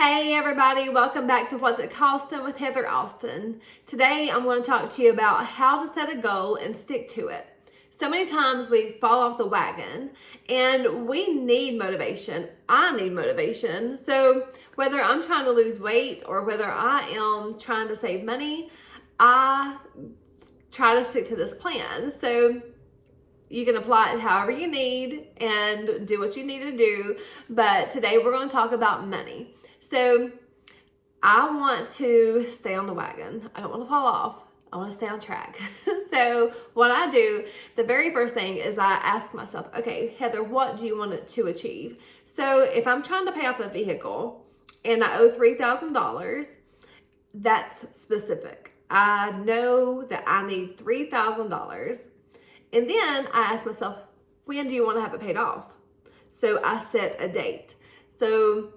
Hey everybody, welcome back to What's It Costing with Heather Austin. Today I'm going to talk to you about how to set a goal and stick to it. So many times we fall off the wagon and we need motivation. I need motivation. So whether I'm trying to lose weight or whether I am trying to save money, I try to stick to this plan. So you can apply it however you need and do what you need to do. But today we're going to talk about money. So I want to stay on the wagon. I don't want to fall off. I want to stay on track. So what I do, the very first thing is I ask myself, okay, Heather, what do you want it to achieve? So if I'm trying to pay off a vehicle and I owe $3,000, that's specific. I know that I need $3,000. And then I ask myself, when do you want to have it paid off? So I set a date. So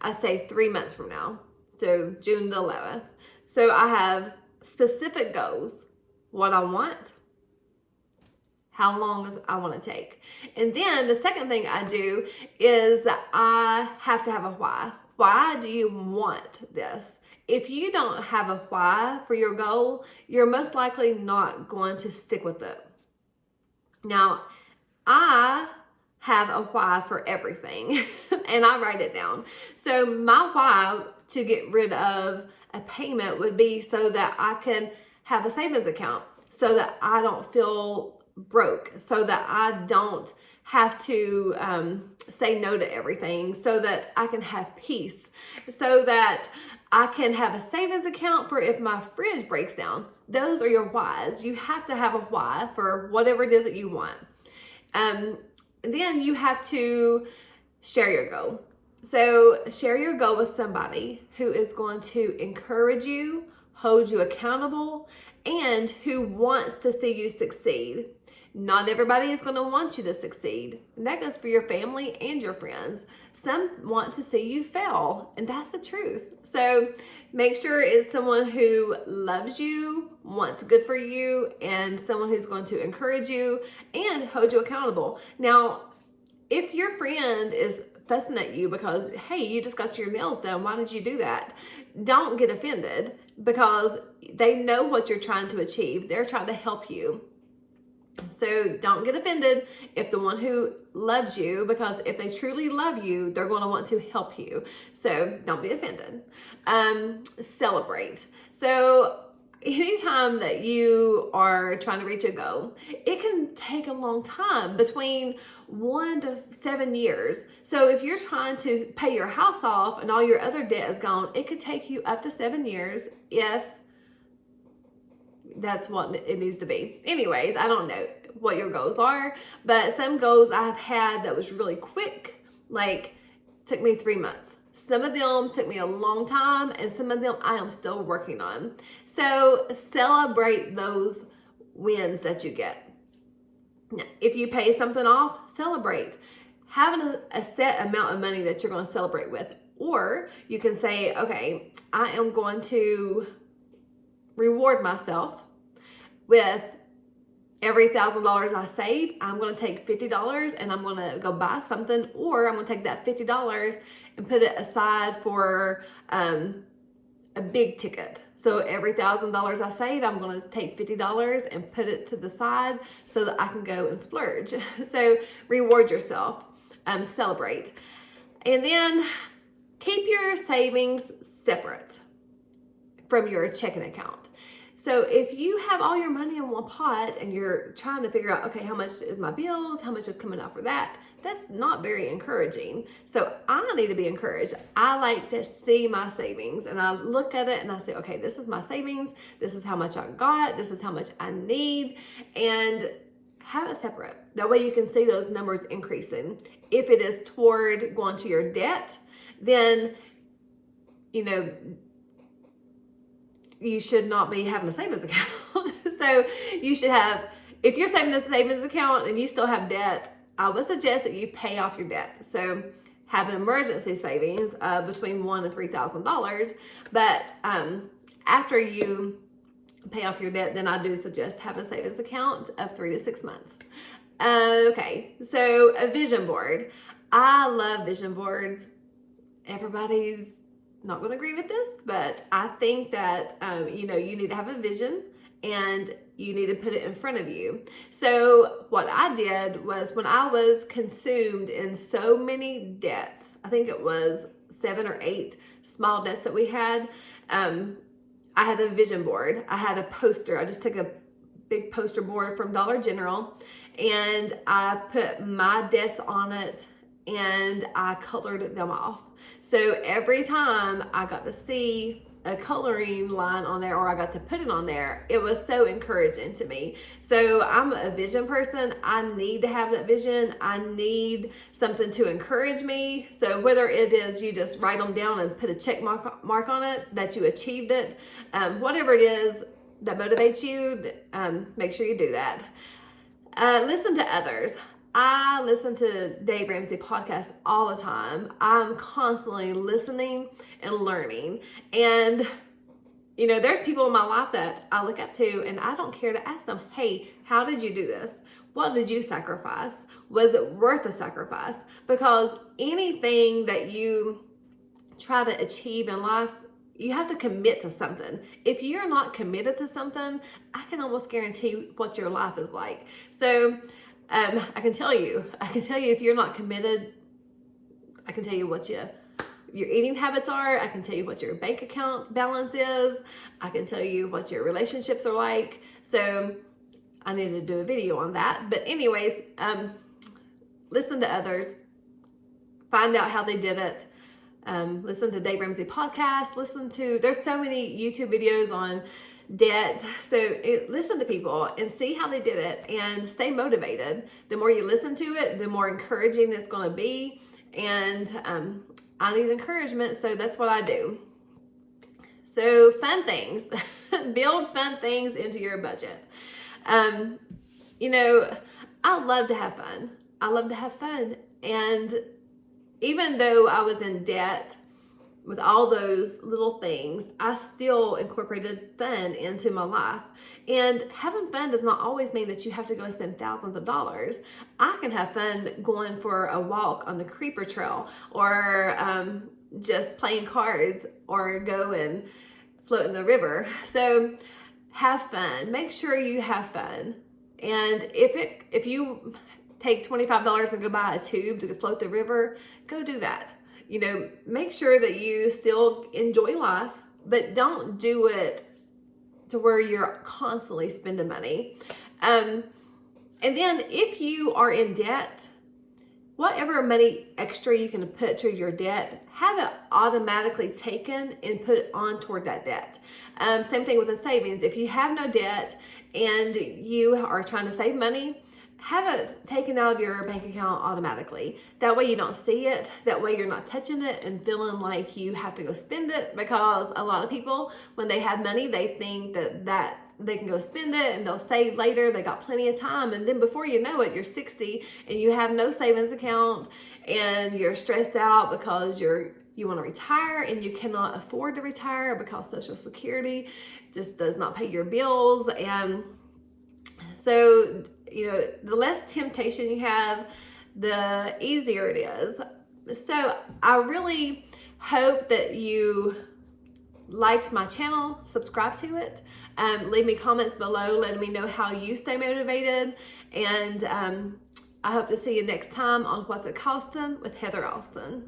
I say 3 months from now. So June the 11th. So I have specific goals, what I want, how long I want to take. And then the second thing I do is I have to have a why. Why do you want this? If you don't have a why for your goal, you're most likely not going to stick with it. Now, I have a why for everything and I write it down. So my why to get rid of a payment would be so that I can have a savings account, so that I don't feel broke, so that I don't have to say no to everything, so that I can have peace, so that I can have a savings account for if my fridge breaks down. Those are your whys. You have to have a why for whatever it is that you want. And then you have to share your goal. So share your goal with somebody who is going to encourage you, hold you accountable, and who wants to see you succeed. Not everybody is going to want you to succeed. And that goes for your family and your friends. Some want to see you fail, and that's the truth. So make sure it's someone who loves you, wants good for you, and someone who's going to encourage you and hold you accountable. Now, if your friend is fussing at you because, hey, you just got your nails done, why did you do that? Don't get offended, because they know what you're trying to achieve. They're trying to help you. So don't get offended if the one who loves you, because if they truly love you, they're going to want to help you. So don't be offended. Celebrate. So anytime that you are trying to reach a goal, it can take a long time, between 1 to 7 years. So if you're trying to pay your house off and all your other debt is gone, it could take you up to 7 years if that's what it needs to be. Anyways, I don't know what your goals are, but some goals I have had that was really quick, like took me 3 months. Some of them took me a long time, and some of them I am still working on. So celebrate those wins that you get. Now, if you pay something off, celebrate. Having a set amount of money that you're going to celebrate with. Or you can say, okay, I am going to reward myself with every $1,000 I save. I'm going to take $50 and I'm going to go buy something, or I'm going to take that $50 and put it aside for a big ticket. So every $1,000 I save, I'm going to take $50 and put it to the side so that I can go and splurge. So reward yourself, celebrate, and then keep your savings separate from your checking account. So if you have all your money in one pot and you're trying to figure out, okay, how much is my bills? How much is coming out for that? That's not very encouraging. So I need to be encouraged. I like to see my savings, and I look at it and I say, okay, this is my savings. This is how much I got. This is how much I need, and have it separate. That way you can see those numbers increasing. If it is toward going to your debt, then, you should not be having a savings account. So you should have, if you're saving a savings account and you still have debt, I would suggest that you pay off your debt. So have an emergency savings between $1,000 and $3,000. But after you pay off your debt, then I do suggest having a savings account of 3 to 6 months. Okay, so a vision board. I love vision boards. Everybody's not going to agree with this, but I think that, you need to have a vision and you need to put it in front of you. So what I did was, when I was consumed in so many debts, I think it was 7 or 8 small debts that we had, I had a vision board. I had a poster. I just took a big poster board from Dollar General and I put my debts on it and I colored them off. So every time I got to see a coloring line on there, or I got to put it on there, it was so encouraging to me. So I'm a vision person. I need to have that vision. I need something to encourage me. So whether it is you just write them down and put a check mark on it that you achieved it, whatever it is that motivates you, make sure you do that. Listen to others. I listen to Dave Ramsey podcasts all the time. I'm constantly listening and learning. And, there's people in my life that I look up to and I don't care to ask them, hey, how did you do this? What did you sacrifice? Was it worth the sacrifice? Because anything that you try to achieve in life, you have to commit to something. If you're not committed to something, I can almost guarantee what your life is like. So, I can tell you if you're not committed, I can tell you what your eating habits are. I can tell you what your bank account balance is. I can tell you what your relationships are like. So I need to do a video on that. But anyways, listen to others, find out how they did it. Listen to Dave Ramsey podcast, there's so many YouTube videos on debt. So listen to people and see how they did it and stay motivated. The more you listen to it, the more encouraging it's going to be. And I need encouragement, so that's what I do. So fun things, build fun things into your budget. I love to have fun. And even though I was in debt with all those little things, I still incorporated fun into my life. And having fun does not always mean that you have to go and spend thousands of dollars. I can have fun going for a walk on the Creeper Trail, or just playing cards, or go and float in the river. So have fun. Make sure you have fun. And if you take $25 and go buy a tube to float the river, go do that. Make sure that you still enjoy life, but don't do it to where you're constantly spending money. And then if you are in debt, whatever money extra you can put to your debt, have it automatically taken and put it on toward that debt. Same thing with the savings. If you have no debt and you are trying to save money, have it taken out of your bank account automatically. That way you don't see it. That way you're not touching it and feeling like you have to go spend it, because a lot of people, when they have money, they think that they can go spend it and they'll save later. They got plenty of time. And then before you know it, you're 60 and you have no savings account and you're stressed out because you want to retire and you cannot afford to retire because Social Security just does not pay your bills. And so, the less temptation you have, the easier it is. So I really hope that you liked my channel, subscribe to it, leave me comments below letting me know how you stay motivated. And I hope to see you next time on What's It Costin' with Heather Austin.